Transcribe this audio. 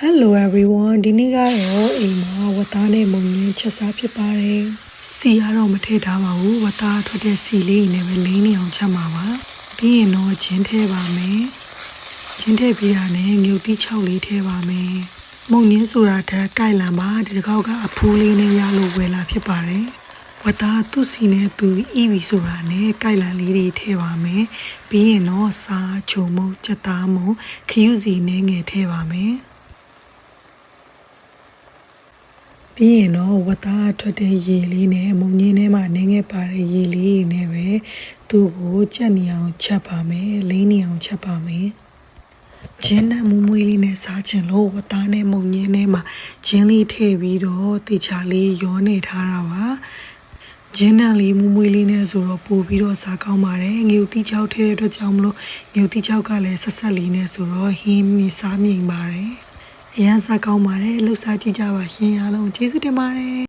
Hello everyone ဒီနေ့ကတော့အိမ်မှာဝတ်သားနဲ့မုံညင်းချက်စားဖြစ်ပါတယ်စီကတော့မထည့်ထားပါဘူးဝတ်သားထွက်တဲ့စီလေးနဲ့ပဲလေးနေအောင်ချက်မှာပါပြီးရင်တော့ချင်းထည့်ပါမယ်ချင်းထည့်ပြီးတာနဲ့ငြုပ်တိ6လေးထည့်ပါမယ်မုံညင်းဆိုတာဓာတ်ကြိုက်လန်ပါဒီတစ်ခေါက်ကအဖိုးလေးနဲ့ရလို့ဝယ်လာဖြစ်ပါတယ်ဝတ်သားသူ့စီနဲ့သူအီဗီဆိုတာနဲ့ကြိုက်လန်လေးတွေထည့်ပါမယ်ပြီးရင်တော့စားချုံမုံချက်သားမုံခရုစီနဲ့ငယ်ထည့်ပါမယ်ပြီးရင်တော့ဝတ်သားထွက်တဲ့ရေလေးနဲ့မုံညင်းထဲမှာနေငယ်ပါတဲ့ရေလေးနဲ့ပဲသူ့ကိုချက်နေအောင်ချက်ပါမယ်လေးနေအောင်ချက်ပါမယ်ဂျင်းနဲ့မူမွေးလေးနဲ့စားချင်လို့ဝတ်သားနဲ့မုံညင်းထဲမှာဂျင်းလေးထည့်ပြီးတော့တေချာလေးရောနေထားတာပါဂျင်းနဲ့လေးမူမွေးလေးနဲ့ဆိုတော့ပို့ပြီးတော့စားကောင်းပါတယ်ငြုပ်တိချောက်ထည့်တဲ့အတွက်ကြောင့်မလို့ငြုပ်တိချောက်ကလည်းဆက်ဆက်လေးနဲ့ဆိုတော့ဟင်းမြစားမြင်ပါတယ်အရန်စားကောင်းပါတယ်လှုပ်ရှားကြည့်ကြပါရှင်အားလုံးကျေးဇူးတင်ပါတယ်